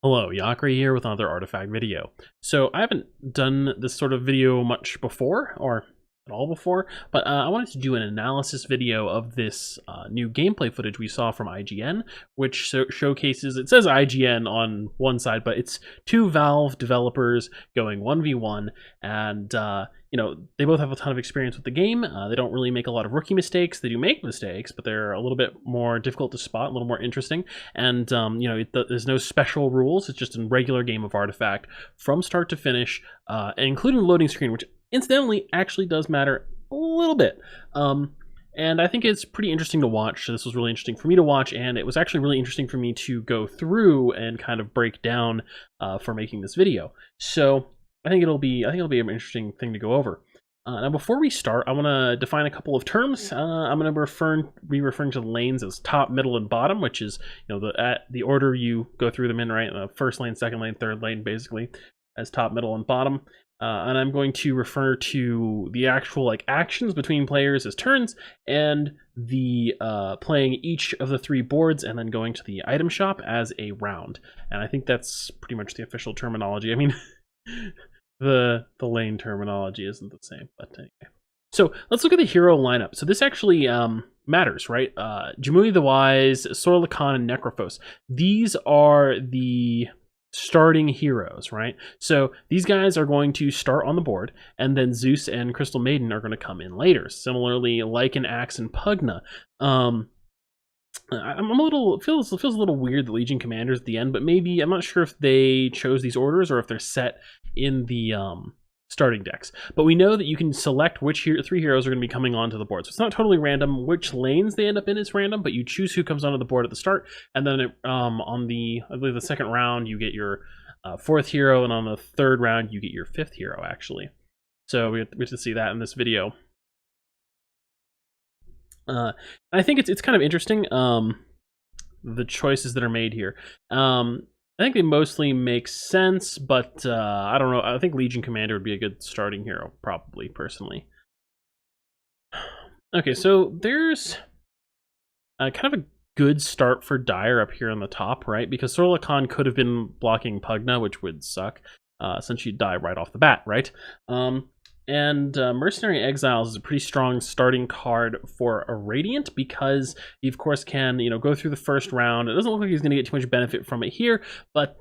Hello, Yakri here with another artifact video. So I haven't done this sort of video much before, or at all before, but I wanted to do an analysis video of this new gameplay footage we saw from IGN, which showcases, it says IGN on one side, but it's two Valve developers going 1v1, and you know, they both have a ton of experience with the game. They don't really make a lot of rookie mistakes. They do make mistakes, but they're a little bit more difficult to spot, a little more interesting. And, you know, there's no special rules. It's just a regular game of Artifact from start to finish, including the loading screen, which incidentally actually does matter a little bit. And I think it's pretty interesting to watch. This was really interesting for me to watch, and it was actually really interesting for me to go through and kind of break down for making this video. So I think it'll be an interesting thing to go over. Now, before we start, I want to define a couple of terms. I'm going to be referring to the lanes as top, middle, and bottom, which is, you know, the order you go through them in, right? First lane, second lane, third lane, basically, as top, middle, and bottom. And I'm going to refer to the actual actions between players as turns, and the playing each of the three boards and then going to the item shop as a round. And I think that's pretty much the official terminology. I mean, the lane terminology isn't the same, but anyway. So let's look at the hero lineup. So this actually matters, right? Jamui the Wise, Sorla Khan, and Necrophos. These are the starting heroes, right? So these guys are going to start on the board, and then Zeus and Crystal Maiden are going to come in later. Similarly, Lycan, Axe, and Pugna. I'm a little, feels a little weird, the Legion Commanders at the end, but maybe, I'm not sure if they chose these orders or if they're set in the starting decks. But we know that you can select which three heroes are going to be coming onto the board. So it's not totally random. Which lanes they end up in is random, but you choose who comes onto the board at the start, and then on the, I believe the second round, you get your fourth hero, and on the third round, you get your fifth hero, actually. So we get to see that in this video. I think it's kind of interesting, the choices that are made here. I think they mostly make sense, but I don't know. I think Legion Commander would be a good starting hero, probably, personally. Okay, so there's kind of a good start for Dire up here on the top, right? Because Sorla Khan could have been blocking Pugna, which would suck, since she'd die right off the bat, right? And Mercenary Exiles is a pretty strong starting card for a Radiant, because he, of course, can, you know, go through the first round. It doesn't look like he's going to get too much benefit from it here, but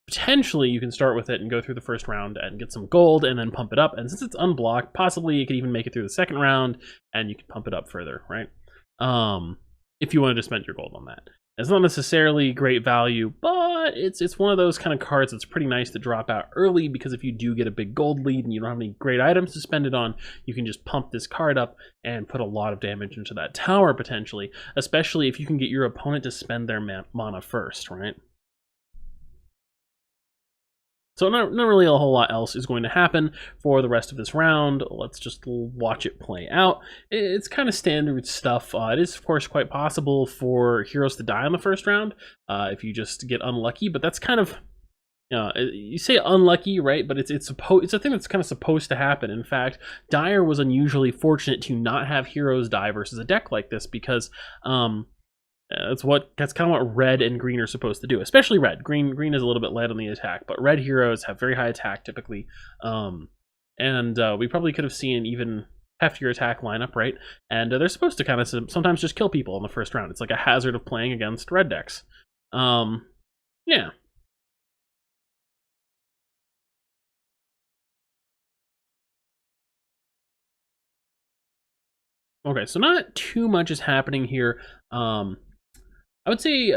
potentially you can start with it and go through the first round and get some gold and then pump it up. And since it's unblocked, possibly you could even make it through the second round and you could pump it up further, right? If you wanted to spend your gold on that. It's not necessarily great value, but it's one of those kind of cards that's pretty nice to drop out early, because if you do get a big gold lead and you don't have any great items to spend it on, you can just pump this card up and put a lot of damage into that tower, potentially, especially if you can get your opponent to spend their mana first, right? So not really a whole lot else is going to happen for the rest of this round. Let's just watch it play out. It's kind of standard stuff. It is, of course, quite possible for heroes to die in the first round if you just get unlucky, but that's kind of, you say unlucky, right? But it's a thing that's kind of supposed to happen. In fact, Dire was unusually fortunate to not have heroes die versus a deck like this, because that's kind of what red and green are supposed to do, especially red. Green is a little bit light on the attack, but red heroes have very high attack typically, and we probably could have seen even heftier attack lineup, right? And they're supposed to kind of sometimes just kill people in the first round. It's like a hazard of playing against red decks. Yeah. Okay, so not too much is happening here. I would say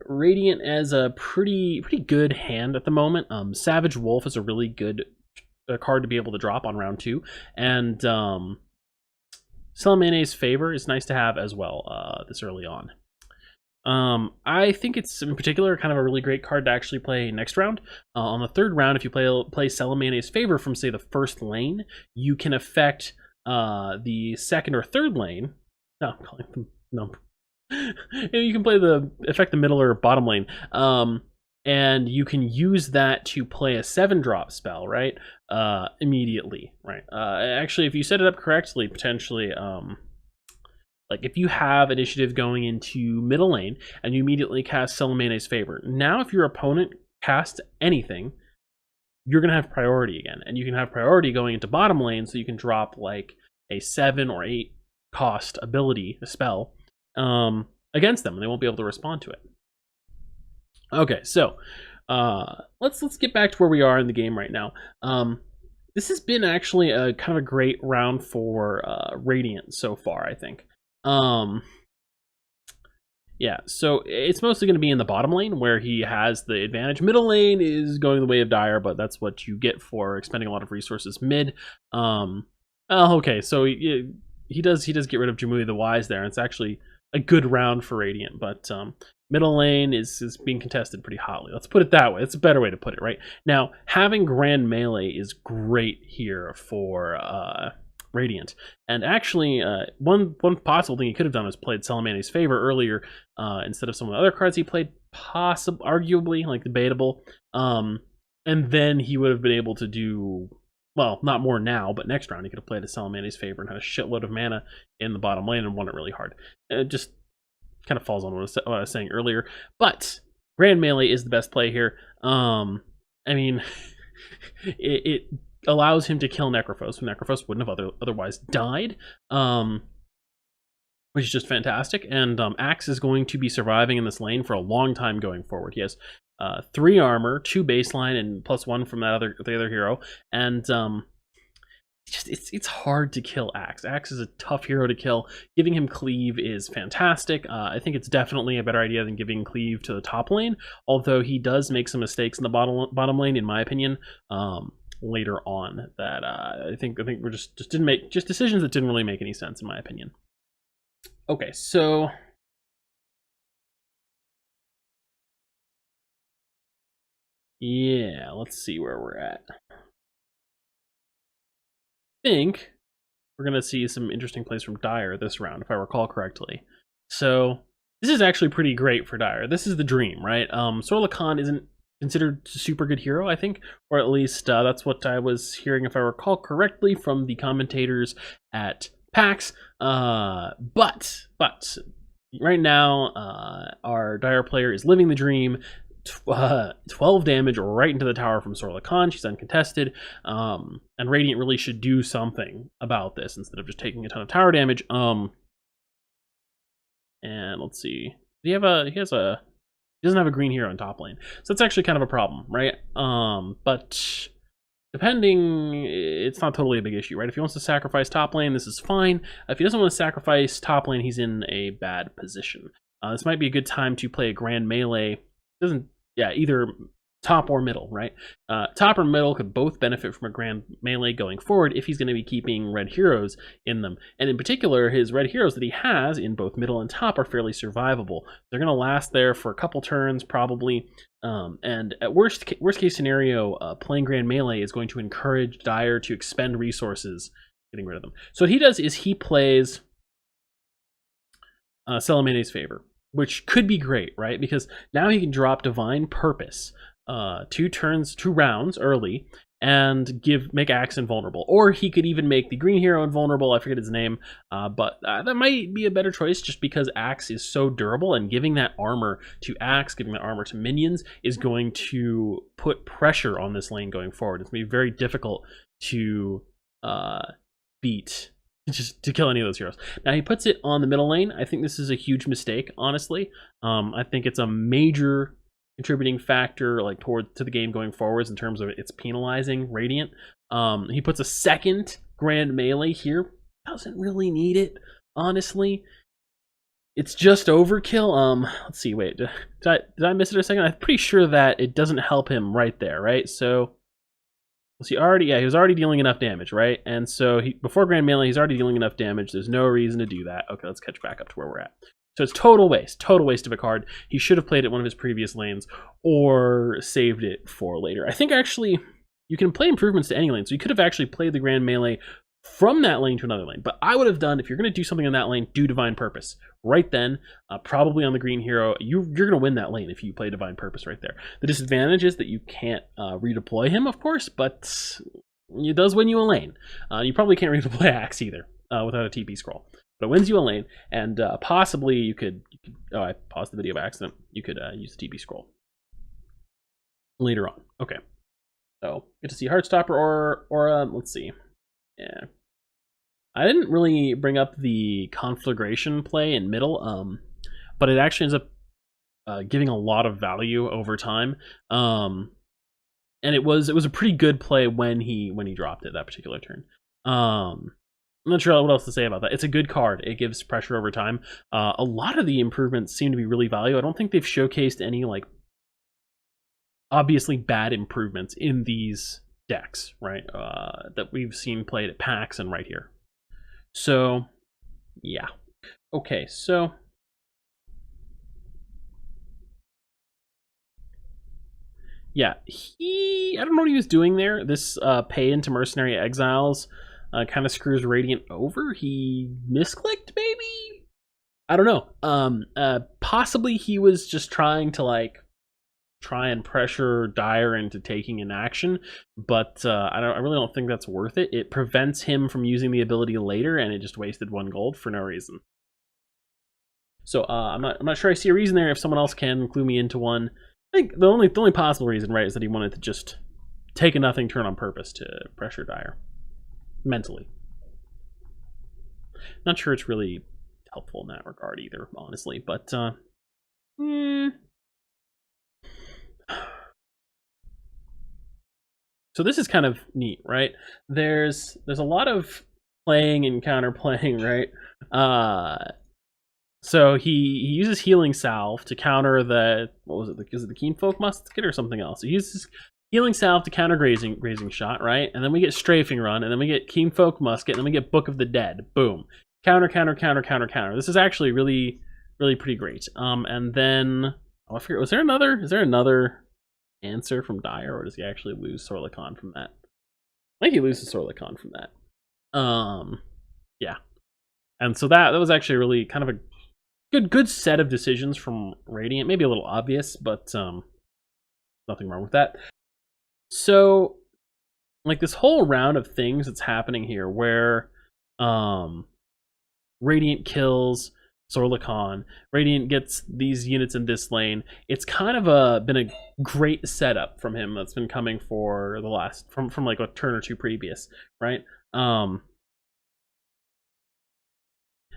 Radiant as a pretty good hand at the moment. Savage Wolf is a really good card to be able to drop on round 2, and Selemane's Favor is nice to have as well this early on. I think it's in particular kind of a really great card to actually play next round. On the third round, if you play Selemane's Favor from, say, the first lane, you can affect the second or third lane. No, you can affect the middle or bottom lane, and you can use that to play a 7-drop spell, right? Immediately, right? Actually, if you set it up correctly, potentially, Like if you have initiative going into middle lane and you immediately cast Selemane's Favor, now if your opponent casts anything, you're going to have priority again. And you can have priority going into bottom lane, so you can drop like a 7 or 8 cost ability, a spell, against them, and they won't be able to respond to it. Okay, so let's get back to where we are in the game right now. This has been actually a kind of a great round for Radiant so far, I think. Yeah, so it's mostly going to be in the bottom lane where he has the advantage. Middle lane is going the way of Dire, but that's what you get for expending a lot of resources mid. Okay, so he does get rid of Jamui the Wise there, and it's actually a good round for Radiant, but middle lane is being contested pretty hotly. Let's put it that way. It's a better way to put it, right? Now, having Grand Melee is great here for Radiant. And actually, one possible thing he could have done was played Selemane's Favor earlier instead of some of the other cards he played, arguably, like debatable. And then he would have been able to do, well, not more now, but next round he could have played a Selemane's Favor and had a shitload of mana in the bottom lane and won it really hard. It just kind of falls on what I was saying earlier. But Grand Melee is the best play here. I mean, it allows him to kill Necrophos, when Necrophos wouldn't have otherwise died, which is just fantastic. And Axe is going to be surviving in this lane for a long time going forward. He has 3 armor, 2 baseline, and +1 from the other hero. And it's hard to kill Axe. Axe is a tough hero to kill. Giving him Cleave is fantastic. I think it's definitely a better idea than giving Cleave to the top lane, although he does make some mistakes in the bottom lane, in my opinion. Later on that I think we're just didn't make decisions that didn't really make any sense, in my opinion. Okay, so yeah, let's see where we're at. I think we're gonna see some interesting plays from Dire this round, if I recall correctly. So this is actually pretty great for Dire. This is the dream, right? Sorla Khan isn't considered a super good hero, I think, or at least that's what I was hearing, if I recall correctly, from the commentators at PAX. But right now, our Dire player is living the dream. 12 damage right into the tower from Sorla Khan. She's uncontested, and Radiant really should do something about this instead of just taking a ton of tower damage. And let's see, he doesn't have a green hero in top lane, so that's actually kind of a problem, right? But depending, it's not totally a big issue, right? If he wants to sacrifice top lane, this is fine. If he doesn't want to sacrifice top lane, he's in a bad position. This might be a good time to play a Grand Melee. Either top or middle, right? Top or middle could both benefit from a Grand Melee going forward if he's going to be keeping red heroes in them. And in particular, his red heroes that he has in both middle and top are fairly survivable. They're going to last there for a couple turns, probably. And at worst case scenario, playing Grand Melee is going to encourage Dire to expend resources getting rid of them. So what he does is he plays Selemane's Favor, which could be great, right? Because now he can drop Divine Purpose 2 rounds early and make Axe invulnerable. Or he could even make the green hero invulnerable. I forget his name, but that might be a better choice just because Axe is so durable, and giving that armor to Axe, giving that armor to minions is going to put pressure on this lane going forward. It's going to be very difficult to beat, just to kill any of those heroes. Now he puts it on the middle lane. I think this is a huge mistake, honestly. I think it's a major contributing factor to the game going forwards in terms of it's penalizing Radiant. He puts a second Grand Melee here. Doesn't really need it, honestly. It's just overkill. Let's see, wait, did I miss it a second? I'm pretty sure that it doesn't help him right there, right? So he was already dealing enough damage, right? And so before Grand Melee, he's already dealing enough damage. There's no reason to do that. Okay, let's catch back up to where we're at. So it's total waste of a card. He should have played it one of his previous lanes or saved it for later. I think actually you can play improvements to any lane. So you could have actually played the Grand Melee from that lane to another lane. But I would have done, if you're going to do something in that lane, do Divine Purpose right then, probably on the green hero. You're going to win that lane if you play Divine Purpose right there. The disadvantage is that you can't redeploy him, of course, but it does win you a lane. You probably can't redeploy Axe either without a TP scroll. but it wins you a lane, and possibly you could. Oh, I paused the video by accident. You could use the TP scroll later on. Okay, so get to see Heartstopper or let's see. Yeah, I didn't really bring up the conflagration play in middle, but it actually ends up giving a lot of value over time. And it was a pretty good play when he dropped it that particular turn. I'm not sure what else to say about that. It's a good card. It gives pressure over time. A lot of the improvements seem to be really valuable. I don't think they've showcased any like obviously bad improvements in these decks, right? That we've seen played at PAX and right here. So, yeah. Okay, so yeah, I don't know what he was doing there. This pay into Mercenary Exiles kind of screws Radiant over. He misclicked, maybe? I don't know. Possibly he was just trying to try and pressure Dire into taking an action, but I really don't think that's worth it. It prevents him from using the ability later, and it just wasted 1 gold for no reason. So I'm not sure I see a reason there. If someone else can clue me into one, I think the only possible reason, right, is that he wanted to just take a nothing turn on purpose to pressure Dire mentally. Not sure it's really helpful in that regard either, honestly. But so this is kind of neat, right? There's a lot of playing and counterplaying, right? So he uses Healing Salve to counter the, what was it? Is it the Keenfolk Musket or something else? He uses Healing Salve to counter grazing shot, right? And then we get Strafing Run, and then we get Keenfolk Musket, and then we get Book of the Dead. Boom. Counter, counter, counter, counter, counter. This is actually really, really pretty great. And then, oh, I forget, is there another answer from Dire, or does he actually lose Sorlikon from that? I think he loses Sorlikon from that. Yeah. And so that was actually really kind of a good set of decisions from Radiant. Maybe a little obvious, but nothing wrong with that. So, like, this whole round of things that's happening here where Radiant kills Sorlikon, Radiant gets these units in this lane, it's kind of been a great setup from him that's been coming for the last, from like a turn or two previous, right?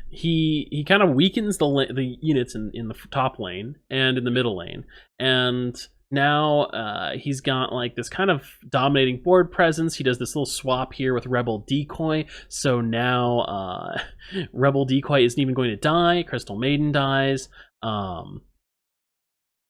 He kind of weakens the units in the top lane and in the middle lane, and now he's got like this kind of dominating board presence. He does this little swap here with Rebel Decoy, so now Rebel Decoy isn't even going to die. Crystal Maiden dies. Not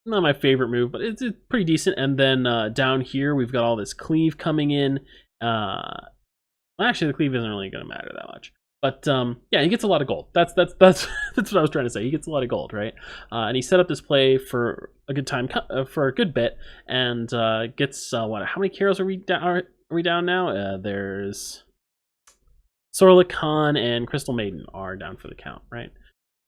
my favorite move, but it's pretty decent. And then down here we've got all this cleave coming in. Actually, the cleave isn't really going to matter that much. But yeah, he gets a lot of gold. That's what I was trying to say. He gets a lot of gold, right? And he set up this play for a good time, for a good bit, and gets what? How many heroes are we down now? There's Sorlikon and Crystal Maiden are down for the count, right?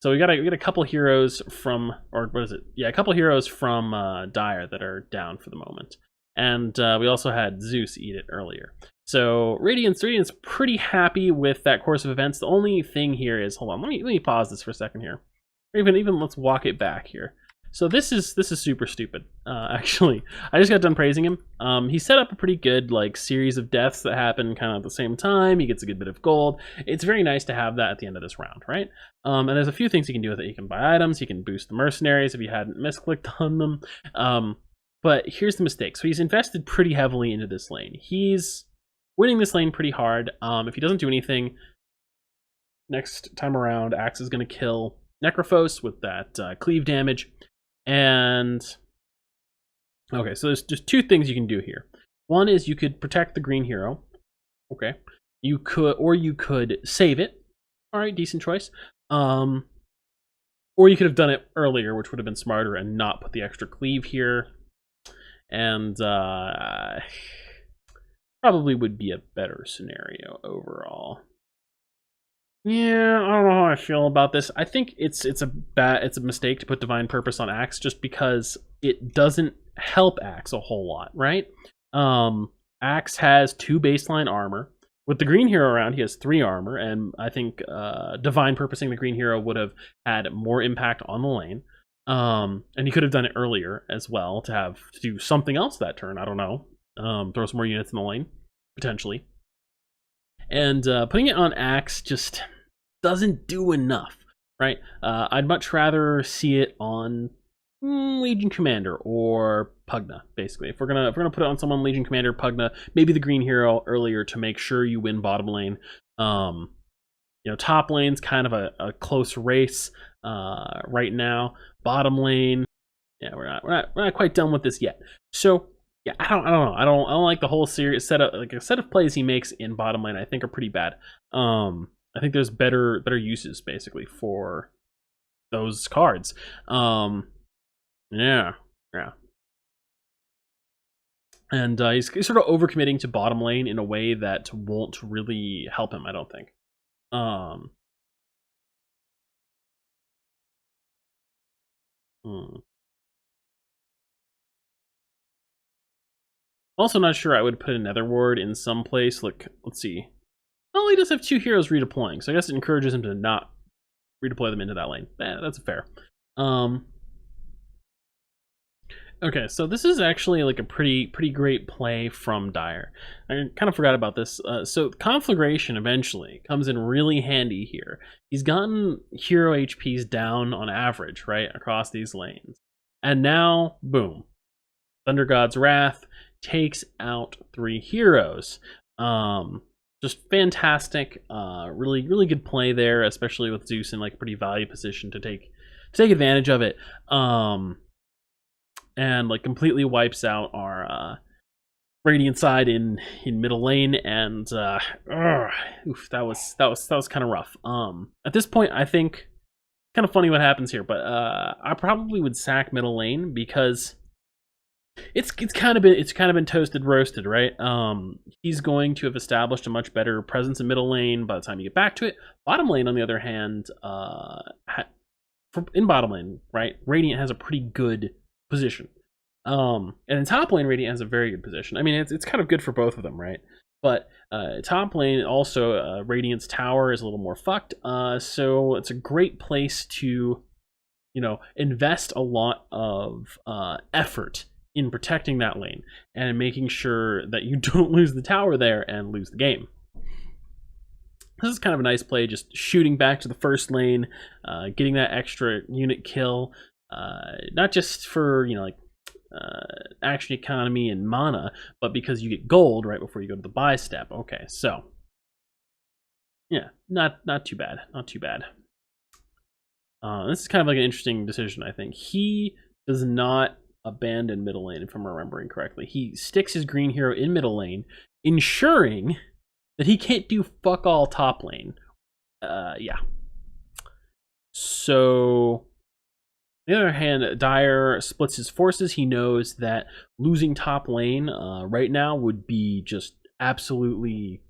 So we got a couple heroes from, or what is it? Yeah, a couple heroes from Dire that are down for the moment, and we also had Zeus eat it earlier. So Radiant's pretty happy with that course of events. The only thing here is, hold on, let me pause this for a second here. Or even let's walk it back here. So this is super stupid. Actually, I just got done praising him. He set up a pretty good like series of deaths that happen kind of at the same time. He gets a good bit of gold. It's very nice to have that at the end of this round, right? And there's a few things he can do with it. He can buy items. He can boost the mercenaries if you hadn't misclicked on them. But here's the mistake. So he's invested pretty heavily into this lane. He's winning this lane pretty hard. If he doesn't do anything, next time around, Axe is going to kill Necrophos with that cleave damage. And okay, so there's just two things you can do here. One is you could protect the green hero. Okay, you could save it. All right, decent choice. Or you could have done it earlier, which would have been smarter, and not put the extra cleave here. And probably would be a better scenario overall. Yeah, I don't know how I feel about this. I think it's a mistake to put Divine Purpose on Axe just because it doesn't help Axe a whole lot, right? Axe has 2 baseline armor. With the green hero around, he has 3 armor, and I think divine purposing the green hero would have had more impact on the lane. And he could have done it earlier as well to do something else that turn. I don't know. Throw some more units in the lane, potentially. And putting it on Axe just doesn't do enough, right? I'd much rather see it on Legion Commander or Pugna, basically. If we're gonna put it on someone, Legion Commander, Pugna, maybe the green hero earlier to make sure you win bottom lane. You know, top lane's kind of a close race right now. Bottom lane, yeah, we're not quite done with this yet. So yeah, I don't know. I don't like the whole series setup. Like a set of plays he makes in bottom lane, I think are pretty bad. I think there's better uses basically for those cards. Yeah. And he's sort of overcommitting to bottom lane in a way that won't really help him, I don't think. Also not sure I would put another ward in some place. Like, let's see. Well, he does have 2 heroes redeploying, so I guess it encourages him to not redeploy them into that lane. That's fair. Okay, so this is actually like a pretty great play from Dire. I kind of forgot about this. So Conflagration eventually comes in really handy here. He's gotten hero HPs down on average, right, across these lanes. And now, boom. Thunder God's Wrath takes out 3 heroes. Just fantastic. Really good play there, especially with Zeus in like pretty value position to take advantage of it. And like completely wipes out our Radiant side in middle lane, and oof, that was kind of rough. At this point, I think kind of funny what happens here, but I probably would sack middle lane because it's kind of been toasted roasted, right? He's going to have established a much better presence in middle lane by the time you get back to it. Bottom lane, on the other hand, in bottom lane, right, Radiant has a pretty good position. And in top lane, Radiant has a very good position. I mean, it's kind of good for both of them, right? But top lane also, Radiant's tower is a little more fucked. So it's a great place to, you know, invest a lot of effort in protecting that lane and making sure that you don't lose the tower there and lose the game. This is kind of a nice play, just shooting back to the first lane, getting that extra unit kill, not just for, you know, like action economy and mana, but because you get gold right before you go to the buy step. Okay, so yeah, not too bad, not too bad. This is kind of like an interesting decision, I think. He does not abandon middle lane, if I'm remembering correctly. He sticks his green hero in middle lane, ensuring that he can't do fuck all top lane. Yeah. So, on the other hand, Dire splits his forces. He knows that losing top lane right now would be just absolutely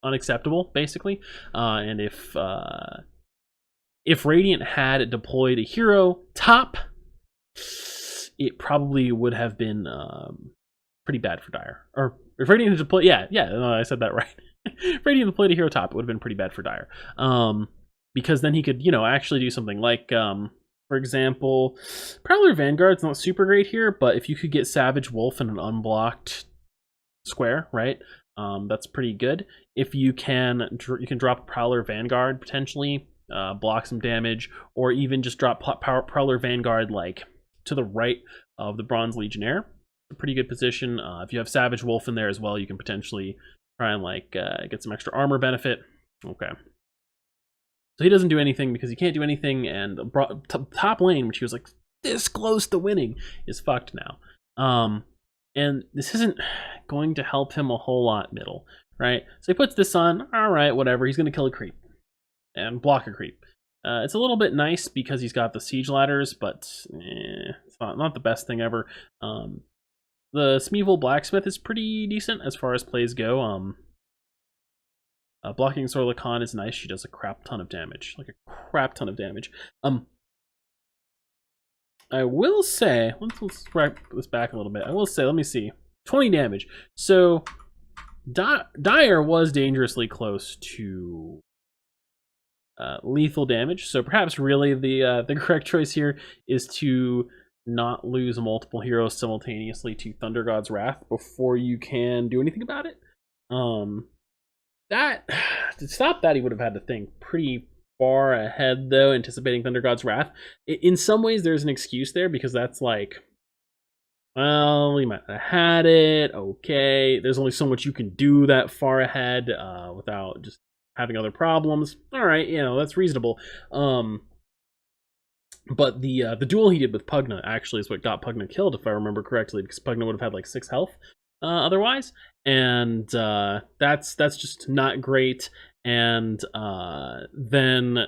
unacceptable, basically. And if Radiant had deployed a hero top, it probably would have been pretty bad for Dire. Or if Radiant had deployed, I said that right. If Radiant deployed a hero top, it would have been pretty bad for Dire. Because then he could, you know, actually do something like, for example, Prowler Vanguard's not super great here, but if you could get Savage Wolf in an unblocked square, right? That's pretty good. If you can drop Prowler Vanguard potentially, block some damage, or even just drop Prowler Vanguard like to the right of the Bronze Legionnaire. A pretty good position. If you have Savage Wolf in there as well, you can potentially try and like get some extra armor benefit. Okay. So he doesn't do anything because he can't do anything, and top lane, which he was like this close to winning, is fucked now. And this isn't going to help him a whole lot middle, right? So he puts this on, all right, whatever, he's going to kill a creep and block a creep. It's a little bit nice because he's got the siege ladders, but it's not the best thing ever. The Smeevil Blacksmith is pretty decent as far as plays go. Blocking Zorla Khan is nice. She does a crap ton of damage. Like a crap ton of damage. I will say, let's wrap this back a little bit. I will say, let me see. 20 damage. So, Dire was dangerously close to lethal damage, so perhaps really the correct choice here is to not lose multiple heroes simultaneously to Thunder God's Wrath before you can do anything about it. That to stop that, he would have had to think pretty far ahead, though, anticipating Thunder God's Wrath. In some ways, there's an excuse there because that's like, well, he might have had it. Okay, there's only so much you can do that far ahead without just having other problems. All right, that's reasonable. But the duel he did with Pugna actually is what got Pugna killed, if I remember correctly, because Pugna would have had like 6 health otherwise, and that's just not great. And then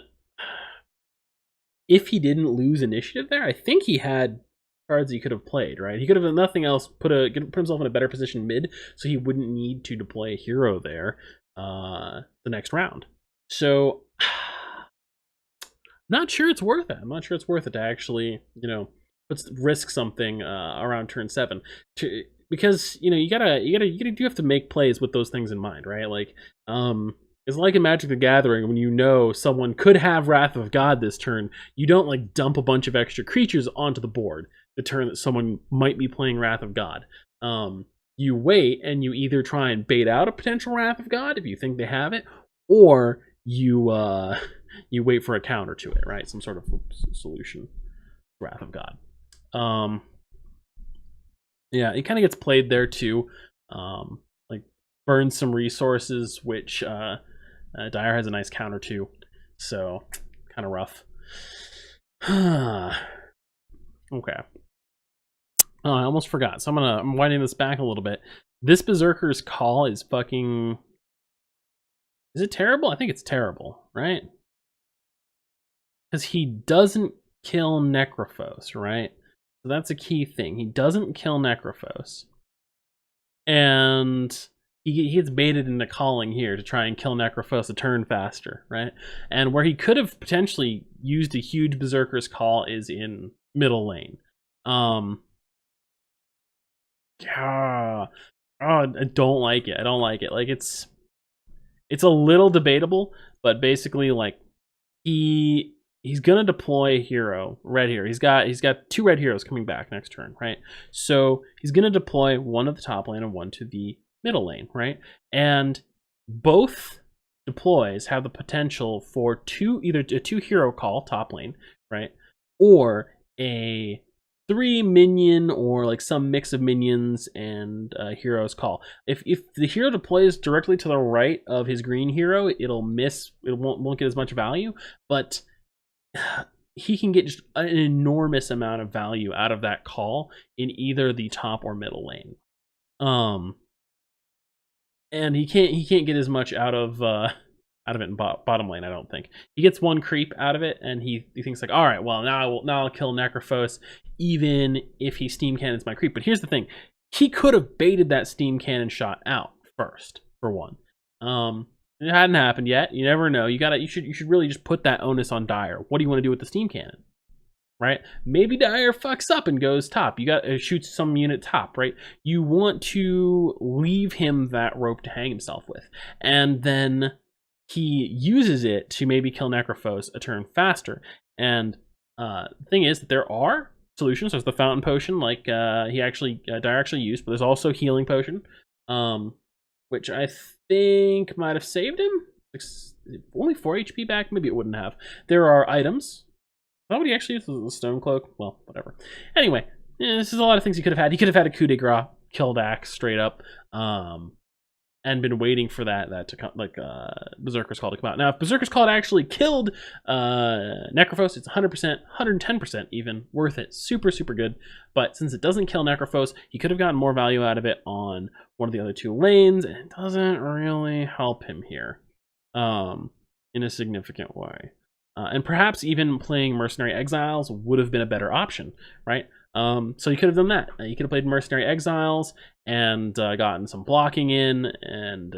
if he didn't lose initiative there, I think he had cards he could have played, right? He could have done nothing else, put himself in a better position mid, so he wouldn't need to deploy a hero there the next round. So not sure it's worth it. I'm not sure it's worth it to actually, risk something around turn 7 because you do have to make plays with those things in mind, right? Like it's like in Magic the Gathering, when someone could have Wrath of God this turn, you don't like dump a bunch of extra creatures onto the board the turn that someone might be playing Wrath of God. You wait and you either try and bait out a potential Wrath of God if you think they have it, or you wait for a counter to it, right? Some sort of solution. Wrath of God. Yeah, it kind of gets played there too. Like burn some resources, which Dire has a nice counter to, so kind of rough. Okay. Oh, I almost forgot, so I'm winding this back a little bit. This Berserker's Call is fucking... Is it terrible? I think it's terrible, right? Because he doesn't kill Necrophos, right? So that's a key thing. He doesn't kill Necrophos. And he gets baited into calling here to try and kill Necrophos a turn faster, right? And where he could have potentially used a huge Berserker's Call is in middle lane. Yeah. Oh, I don't like it. I don't like it. Like it's a little debatable, but basically like he's gonna deploy hero, red hero. He's got 2 red heroes coming back next turn, right? So he's gonna deploy one to the top lane and one to the middle lane, right? And both deploys have the potential for either a 2 hero call top lane, right? Or a 3 minion or like some mix of minions and heroes call. If the hero deploys directly to the right of his green hero, it'll miss. It won't get as much value, but he can get just an enormous amount of value out of that call in either the top or middle lane. And he can't get as much out of it in bottom lane. I don't think he gets 1 creep out of it, and he thinks like, all right, well now I'll kill Necrophos even if he steam cannons my creep. But here's the thing: he could have baited that steam cannon shot out first for one. It hadn't happened yet. You never know. You should really just put that onus on Dire. What do you want to do with the steam cannon? Right? Maybe Dire fucks up and goes top. You got shoots some unit top, right? You want to leave him that rope to hang himself with, and then he uses it to maybe kill Necrophos a turn faster. And the thing is that there are solutions. There's the Fountain Potion, like Dire actually used, but there's also Healing Potion, which I think might have saved him. Only 4 HP back? Maybe it wouldn't have. There are items. Why would he actually use the Stone Cloak? Well, whatever. Anyway, this is a lot of things he could have had. He could have had a coup de grace, killed Axe straight up, and been waiting for that to come, like Berserker's Call to come out. Now, if Berserker's Call had actually killed Necrophos, it's 100%, 110% even worth it. Super, super good. But since it doesn't kill Necrophos, he could have gotten more value out of it on one of the other 2 lanes, and it doesn't really help him here in a significant way. And perhaps even playing Mercenary Exiles would have been a better option, right? So you could have done that. You could have played Mercenary Exiles and gotten some blocking in, and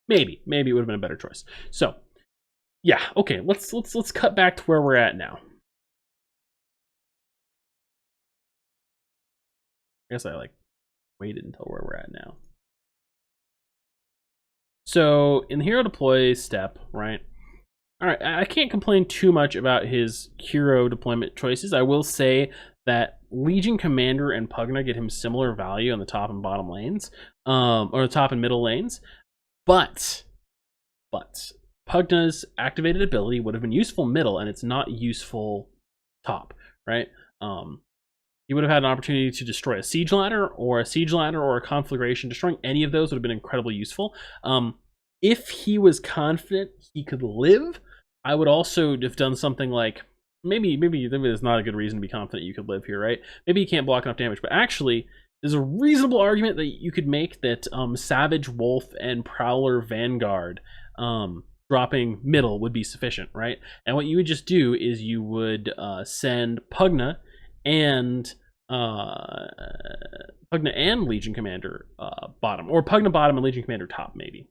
maybe it would have been a better choice. So yeah, okay, let's cut back to where we're at now. I guess I waited until where we're at now. So in the hero deploy step, right? All right, I can't complain too much about his hero deployment choices. I will say that Legion Commander and Pugna get him similar value on the top and bottom lanes, or the top and middle lanes. But Pugna's activated ability would have been useful middle, and it's not useful top, right? He would have had an opportunity to destroy a siege ladder or a conflagration. Destroying any of those would have been incredibly useful. If he was confident he could live, I would also have done something like, maybe there's not a good reason to be confident you could live here, right? Maybe you can't block enough damage, but actually, there's a reasonable argument that you could make that Savage Wolf and Prowler Vanguard dropping middle would be sufficient, right? And what you would just do is you would send Pugna and Legion Commander bottom, or Pugna bottom and Legion Commander top, maybe.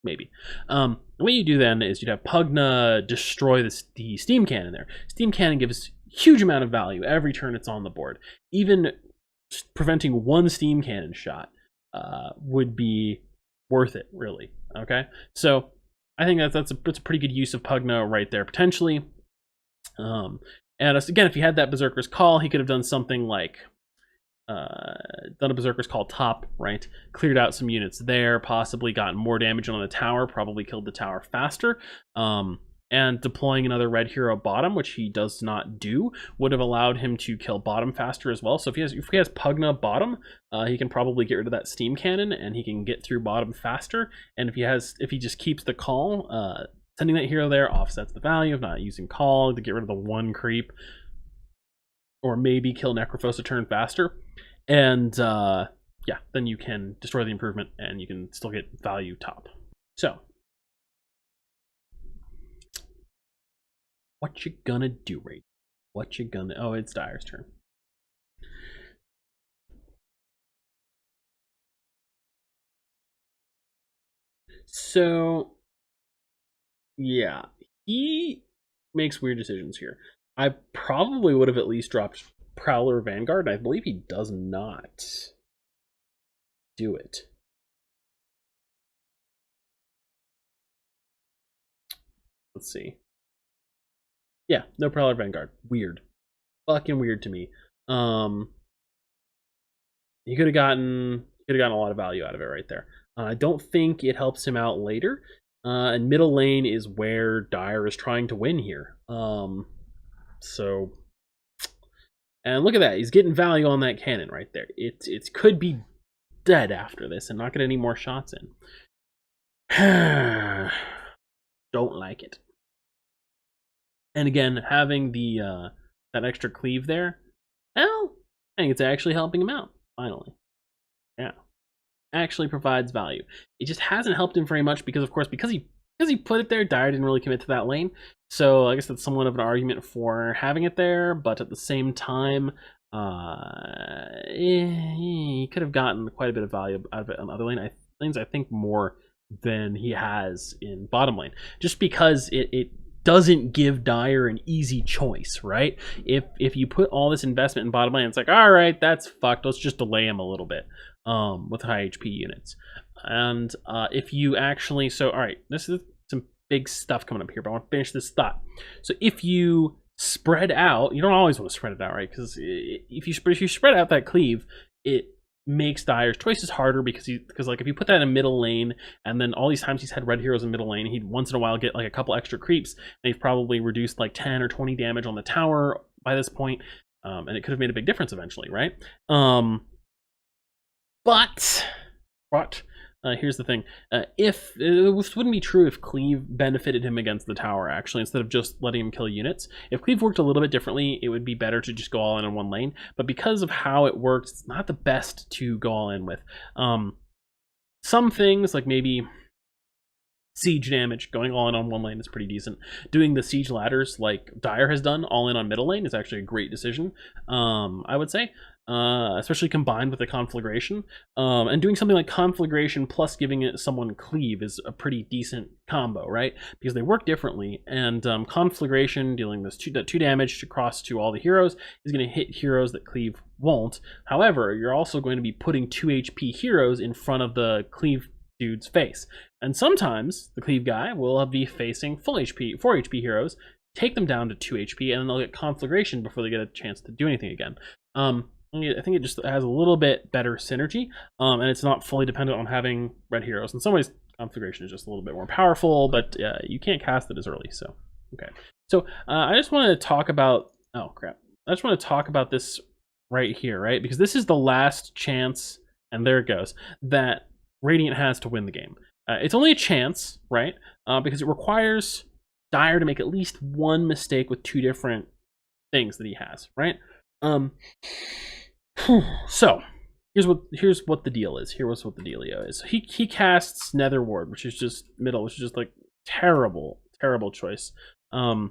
The way you do then is you'd have Pugna destroy the steam cannon there. Steam cannon gives huge amount of value every turn it's on the board. Even preventing one steam cannon shot would be worth it, really. Okay, so I think that's a pretty good use of Pugna right there, potentially. And again, if he had that Berserker's Call, he could have done something like done a Berserker's Call top, right? Cleared out some units there, possibly gotten more damage on the tower, probably killed the tower faster. And deploying another red hero bottom, which he does not do, would have allowed him to kill bottom faster as well. So if he has Pugna bottom, he can probably get rid of that steam cannon and he can get through bottom faster. And if he just keeps the call, sending that hero there offsets the value of not using call to get rid of the one creep, or maybe kill Necrophos a turn faster. And yeah, then you can destroy the improvement and you can still get value top. So what you gonna do, right? What you gonna... Oh, it's Dire's turn. So yeah, he makes weird decisions here. I probably would have at least dropped Prowler Vanguard, and I believe he does not do it. Let's see. Yeah, no Prowler Vanguard. Weird. Fucking weird to me. He could have gotten a lot of value out of it right there. I don't think it helps him out later. And middle lane is where Dire is trying to win here. So, and look at that. He's getting value on that cannon right there. It could be dead after this and not get any more shots in. Don't like it. And again, having the that extra cleave there, well, I think it's actually helping him out, finally. Yeah. Actually provides value. It just hasn't helped him very much because he put it there, Dire didn't really commit to that lane. So I guess that's somewhat of an argument for having it there, but at the same time, he could have gotten quite a bit of value out of it on other lanes, I think more than he has in bottom lane. Just because it doesn't give Dire an easy choice, right? If you put all this investment in bottom lane, it's like, all right, that's fucked. Let's just delay him a little bit with high HP units. And if you actually, so all right, this is some big stuff coming up here, but I want to finish this thought. So if you spread out, you don't always want to spread it out, right? Because if you spread out that cleave, it makes Dire's choices harder because like if you put that in a middle lane and then all these times he's had red heroes in middle lane, he'd once in a while get like a couple extra creeps and he's probably reduced like 10 or 20 damage on the tower by this point, and it could have made a big difference eventually, right? But here's the thing. If this wouldn't be true if Cleave benefited him against the tower, actually, instead of just letting him kill units. If Cleave worked a little bit differently, it would be better to just go all in on one lane. But because of how it works, it's not the best to go all in with. Some things, like maybe siege damage. Going all in on one lane is pretty decent. Doing the siege ladders like Dire has done all in on middle lane is actually a great decision, I would say, especially combined with the conflagration. And doing something like conflagration plus giving it someone cleave is a pretty decent combo, right? Because they work differently, and conflagration, dealing this 2 damage across to all the heroes, is going to hit heroes that cleave won't. However, you're also going to be putting 2 HP heroes in front of the cleave dude's face. And sometimes the cleave guy will be facing full HP, 4 HP heroes, take them down to 2 HP, and then they'll get conflagration before they get a chance to do anything again. I think it just has a little bit better synergy, and it's not fully dependent on having red heroes. In some ways, conflagration is just a little bit more powerful, but you can't cast it as early, so okay. So I just want to talk about, oh crap, I just want to talk about this right here, right? Because this is the last chance, and there it goes, that Radiant has to win the game. It's only a chance, right? Because it requires Dire to make at least one mistake with 2 different things that he has, right? So here's what the deal is. Here's what the dealio is. He casts Nether Ward, which is just middle, which is just like terrible choice. I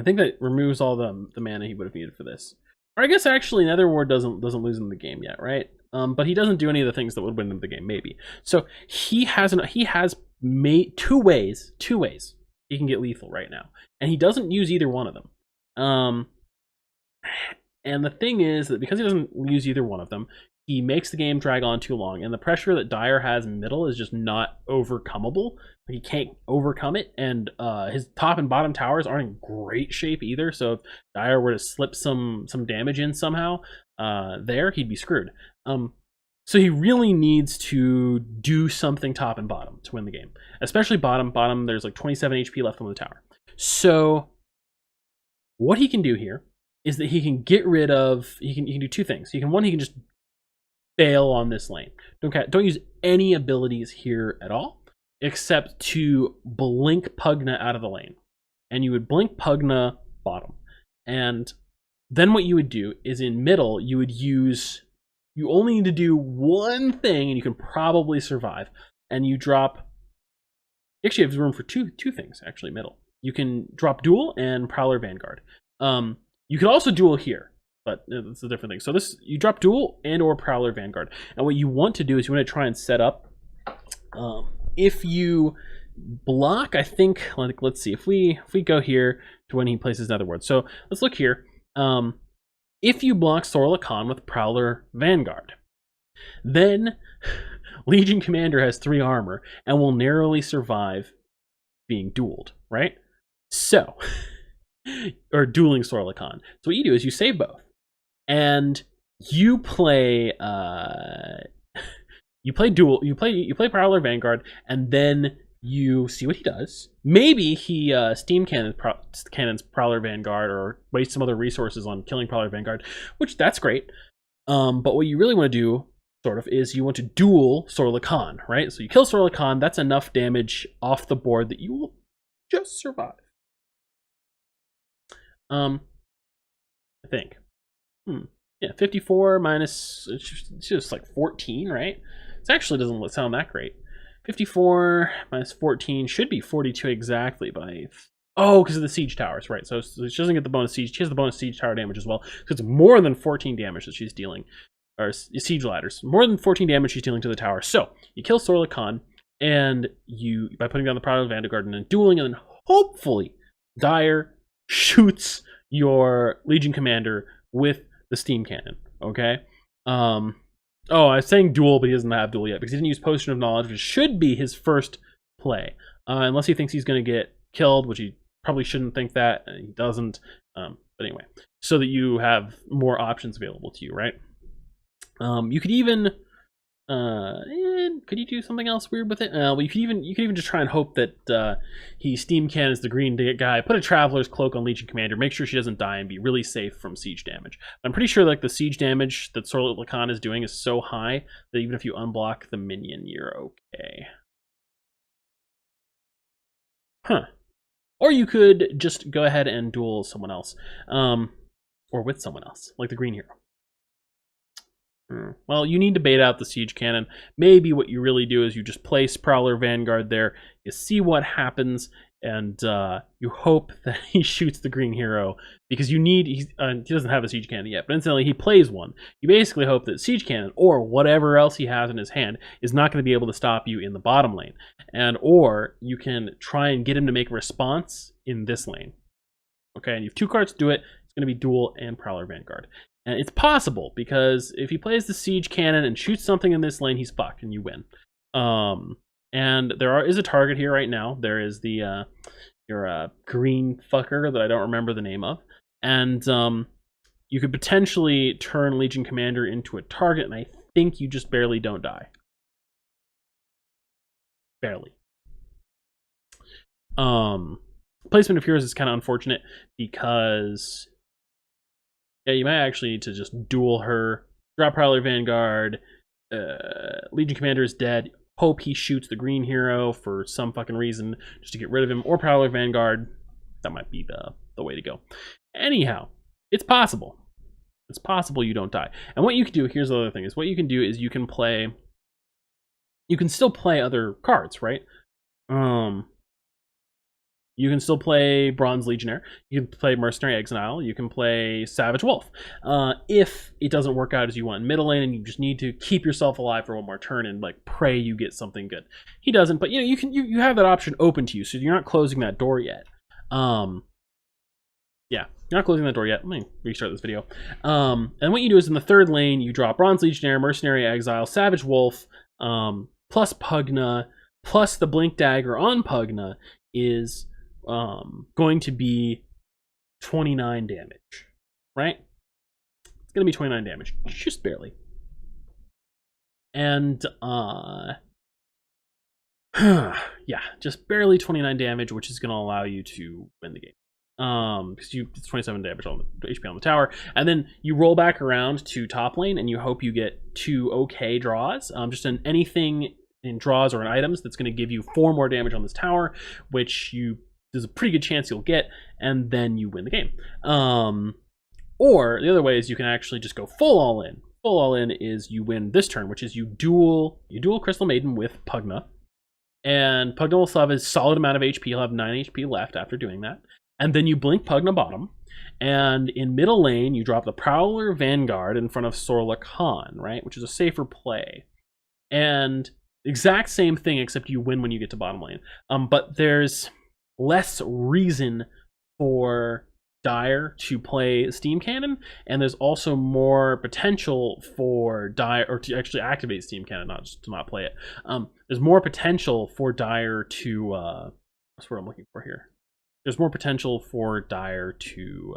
think that removes all the mana he would have needed for this. Or I guess actually Nether Ward doesn't lose him the game yet, right? But he doesn't do any of the things that would win him the game, maybe. So he has made two ways he can get lethal right now, and he doesn't use either one of them. And the thing is that because he doesn't use either one of them, he makes the game drag on too long, and the pressure that Dire has in middle is just not overcomeable. He can't overcome it, and his top and bottom towers aren't in great shape either, so if Dire were to slip some damage in somehow, there, he'd be screwed. So he really needs to do something top and bottom to win the game. Especially bottom. Bottom, there's like 27 HP left on the tower. So what he can do here is that he can get rid of, he can do 2 things. He can just bail on this lane. Don't use any abilities here at all, except to blink Pugna out of the lane. And you would blink Pugna bottom. And then what you would do is in middle, you only need to do one thing and you can probably survive. And you drop, actually have room for two things, actually, middle. You can drop Duel and Prowler Vanguard. You can also duel here, but it's a different thing. So you drop Duel and or Prowler Vanguard. And what you want to do is you want to try and set up, if you block, I think, like, let's see, if we go here to when he places Nether Ward. So let's look here. If you block Sorla Khan with Prowler Vanguard, then Legion Commander has 3 armor and will narrowly survive being dueled, right? So, or dueling Sorla Khan. So what you do is you save both, and you play Prowler Vanguard, and then you see what he does. Maybe he steam cannons Prowler Vanguard, or waste some other resources on killing Prowler Vanguard, which that's great. But what you really want to do, sort of, is you want to duel Sorla Khan, right? So you kill Sorla Khan, that's enough damage off the board that you will just survive. I think. Yeah, 54 minus, it's just like 14, right? It actually doesn't sound that great. 54 minus 14 should be 42 exactly by... Oh, because of the siege towers, right? So she doesn't get the bonus siege. She has the bonus siege tower damage as well. So it's more than 14 damage that she's dealing. Or siege ladders. More than 14 damage she's dealing to the tower. So you kill Sorla Khan, and you, by putting down the Prowler Vanguard and then dueling, and then hopefully Dire shoots your Legion Commander with the steam cannon, okay? Oh, I was saying duel, but he doesn't have duel yet because he didn't use Potion of Knowledge, which should be his first play. Unless he thinks he's going to get killed, which he probably shouldn't think that, and he doesn't. But anyway, so that you have more options available to you, right? You could even... could you do something else weird with it? Well, you can even just try and hope that he steam cannons the green guy, put a Traveler's Cloak on Legion Commander, make sure she doesn't die, and be really safe from siege damage. I'm pretty sure like the siege damage that Sorla Khan is doing is so high that even if you unblock the minion, you're okay. Huh. Or you could just go ahead and duel someone else, or with someone else, like the green hero. Well, you need to bait out the Siege Cannon. Maybe what you really do is you just place Prowler Vanguard there, you see what happens, and you hope that he shoots the green hero, because he doesn't have a Siege Cannon yet, but instantly he plays one. You basically hope that Siege Cannon, or whatever else he has in his hand, is not going to be able to stop you in the bottom lane. Or you can try and get him to make a response in this lane. Okay, and you have 2 cards to do it. It's going to be Duel and Prowler Vanguard. And it's possible, because if he plays the Siege Cannon and shoots something in this lane, he's fucked, and you win. And there is a target here right now. There is the your green fucker that I don't remember the name of. And you could potentially turn Legion Commander into a target, and I think you just barely don't die. Barely. Placement of heroes is kind of unfortunate, because you might actually need to just duel her, drop Prowler Vanguard, Legion Commander is dead, hope he shoots the green hero for some fucking reason just to get rid of him, or Prowler Vanguard. That might be the way to go. Anyhow, it's possible. It's possible you don't die. And what you can do, here's the other thing, is what you can do is you can still play other cards, right? You can still play Bronze Legionnaire. You can play Mercenary Exile. You can play Savage Wolf. If it doesn't work out as you want in middle lane, and you just need to keep yourself alive for one more turn and like pray you get something good. He doesn't, but you have that option open to you, so you're not closing that door yet. Yeah, you're not closing that door yet. Let me restart this video. And what you do is in the third lane, you draw Bronze Legionnaire, Mercenary Exile, Savage Wolf, plus Pugna, plus the Blink Dagger on Pugna is going to be 29 damage, right? It's going to be 29 damage, just barely. And, yeah, just barely 29 damage, which is going to allow you to win the game. Because it's 27 damage on the HP on the tower, and then you roll back around to top lane, and you hope you get 2 okay draws. Just in anything in draws or in items that's going to give you 4 more damage on this tower, which there's a pretty good chance you'll get, and then you win the game. Or the other way is you can actually just go full all in. Full all in is you win this turn, which is you duel Crystal Maiden with Pugna, and Pugna will still have a solid amount of HP. He'll have 9 HP left after doing that. And then you blink Pugna bottom, and in middle lane, you drop the Prowler Vanguard in front of Sorla Khan, right? Which is a safer play. And exact same thing, except you win when you get to bottom lane. But there's less reason for Dire to play Steam Cannon, and there's also more potential for Dire, or to actually activate Steam Cannon, not just to not play it. There's more potential for Dire to, that's what I'm looking for here. There's more potential for Dire to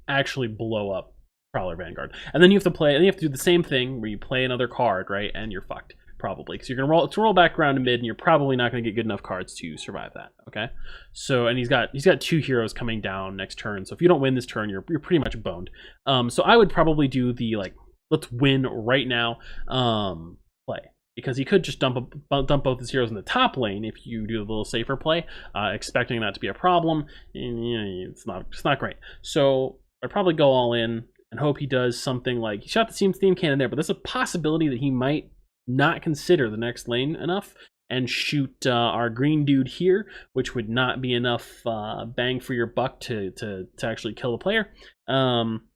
actually blow up Prowler Vanguard. And then you have to do the same thing where you play another card, right? And you're fucked, probably. Because you're going to roll back around to mid, and you're probably not going to get good enough cards to survive that, okay? So, and he's got 2 heroes coming down next turn. So if you don't win this turn, you're pretty much boned. So I would probably do the, like, let's win right now play. Because he could just dump both his heroes in the top lane if you do a little safer play, expecting that to be a problem. And, it's not great. So I'd probably go all in and hope he does something like, he shot the Steam Cannon there, but there's a possibility that he might not consider the next lane enough and shoot our green dude here, which would not be enough bang for your buck to actually kill the player.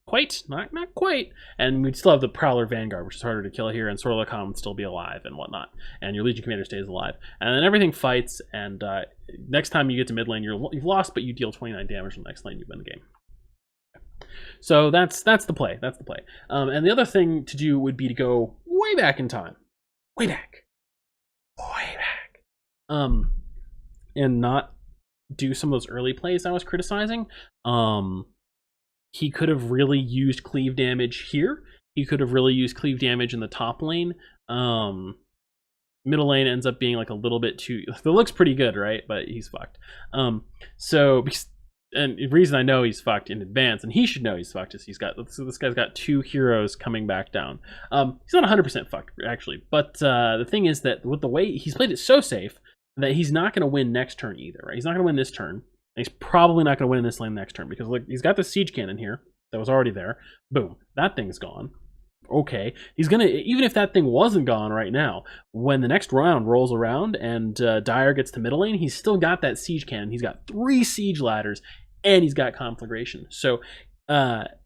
Quite, not quite. And we'd still have the Prowler Vanguard, which is harder to kill here, and Sorla Khan would still be alive and whatnot. And your Legion Commander stays alive. And then everything fights, and next time you get to mid lane, you've lost, but you deal 29 damage on the next lane, you win the game. So that's the play. That's the play. And the other thing to do would be to go way back in time. Way back. And not do some of those early plays I was criticizing. He could have really used cleave damage here. He could have really used cleave damage in the top lane. Middle lane ends up being like a little bit too... It looks pretty good, right? But he's fucked. And the reason I know he's fucked in advance, and he should know he's fucked, is this guy's got 2 heroes coming back down. He's not 100% fucked, actually. But the thing is that with the way he's played it so safe that he's not going to win next turn either, right? He's not going to win this turn. And he's probably not going to win in this lane next turn, because look, he's got the Siege Cannon here that was already there. Boom, that thing's gone. okay. He's gonna, even if that thing wasn't gone right now, when the next round rolls around and Dire gets to middle lane, he's still got that siege cannon. He's got 3 siege ladders, and he's got conflagration. So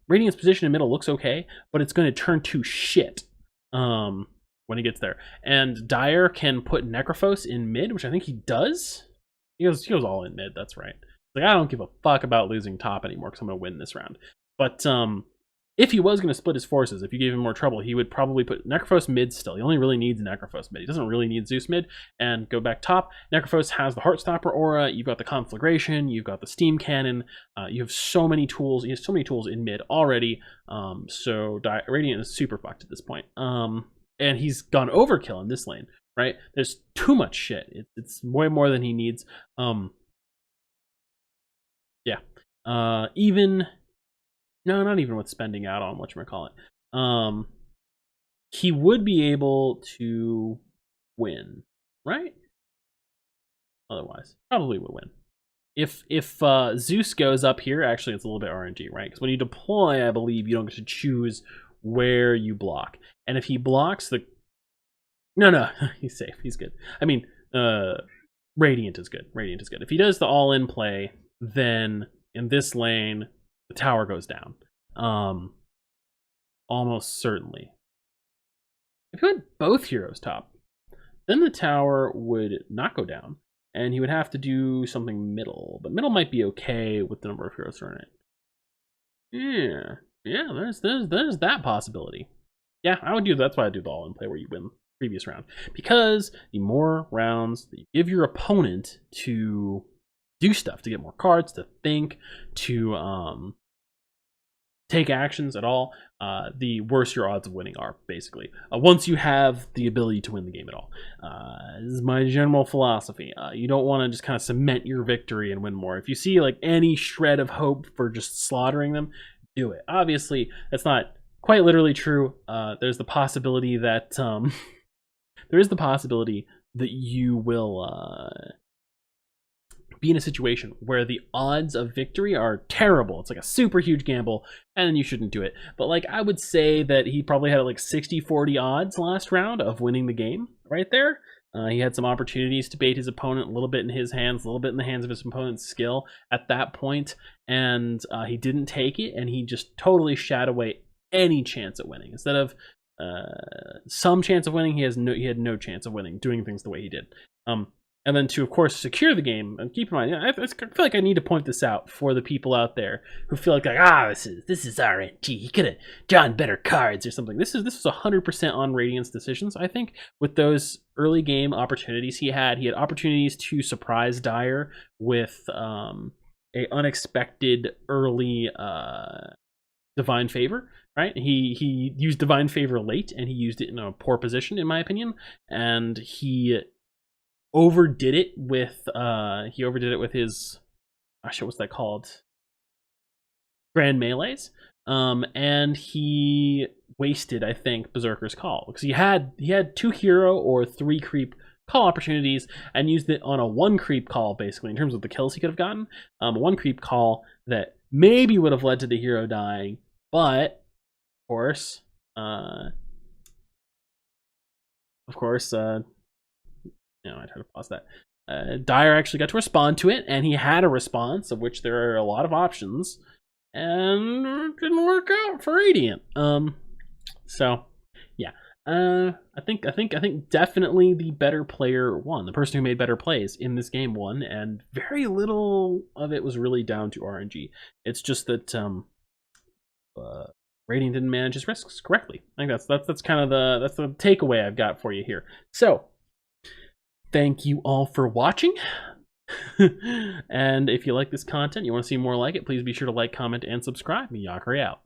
Radiant's position in middle looks okay, but it's going to turn to shit when he gets there. And Dire can put Necrophos in mid, which I think he does. He goes all in mid. That's right. Like, I don't give a fuck about losing top anymore because I'm going to win this round. But if he was going to split his forces, if you gave him more trouble, he would probably put Necrophos mid still. He only really needs Necrophos mid. He doesn't really need Zeus mid. And go back top. Necrophos has the Heartstopper aura. You've got the Conflagration. You've got the Steam Cannon. You have so many tools. He has so many tools in mid already. So Radiant is super fucked at this point. And he's gone overkill in this lane, right? There's too much shit. It's way more than he needs. Even... No, not even with spending out on whatchamacallit. He would be able to win, right? Otherwise, probably would win. If Zeus goes up here, actually it's a little bit RNG, right? Because when you deploy, I believe you don't get to choose where you block. And if he blocks the... No, he's safe. He's good. I mean, Radiant is good. Radiant is good. If he does the all-in play, then in this lane... the tower goes down. Almost certainly. If you had both heroes top, then the tower would not go down, and he would have to do something middle. But middle might be okay with the number of heroes thrown in. Yeah, there's that possibility. Yeah, I would do that. That's why I do the all-in play where you win the previous round. Because the more rounds that you give your opponent to do stuff, to get more cards, to think, to take actions at all, the worse your odds of winning are, basically. Once you have the ability to win the game at all. This is my general philosophy. You don't want to just kind of cement your victory and win more. If you see like any shred of hope for just slaughtering them, do it. Obviously, that's not quite literally true. There's the possibility that there is the possibility that you will be in a situation where the odds of victory are terrible. It's like a super huge gamble, and then you shouldn't do it. But like, I would say that he probably had like 60-40 odds last round of winning the game right there. He had some opportunities to bait his opponent, a little bit in his hands, a little bit in the hands of his opponent's skill at that point, and he didn't take it, and he just totally shot away any chance at winning. Instead of some chance of winning, he had no chance of winning, doing things the way he did. And then to, of course, secure the game. And keep in mind, I feel like I need to point this out for the people out there who feel like this is RNG. He could have drawn better cards or something. This is 100% on Radiant's decisions. I think with those early game opportunities he had opportunities to surprise Dire with a unexpected early Divine Favor. Right? He used Divine Favor late, and he used it in a poor position, in my opinion. And he overdid it with his what's that called, Grand Melees, and he wasted, I think, Berserker's Call, because he had 2 hero or 3 creep call opportunities and used it on a 1 creep call, basically, in terms of the kills he could have gotten. 1 creep call that maybe would have led to the hero dying, but of course, I try to pause that. Dire actually got to respond to it, and he had a response, of which there are a lot of options, and it didn't work out for Radiant. So yeah, I think definitely the better player won. The person who made better plays in this game won, and very little of it was really down to RNG. It's just that Radiant didn't manage his risks correctly. I think that's kind of the takeaway I've got for you here. So thank you all for watching. And if you like this content, you want to see more like it, please be sure to like, comment, and subscribe. Yakari out.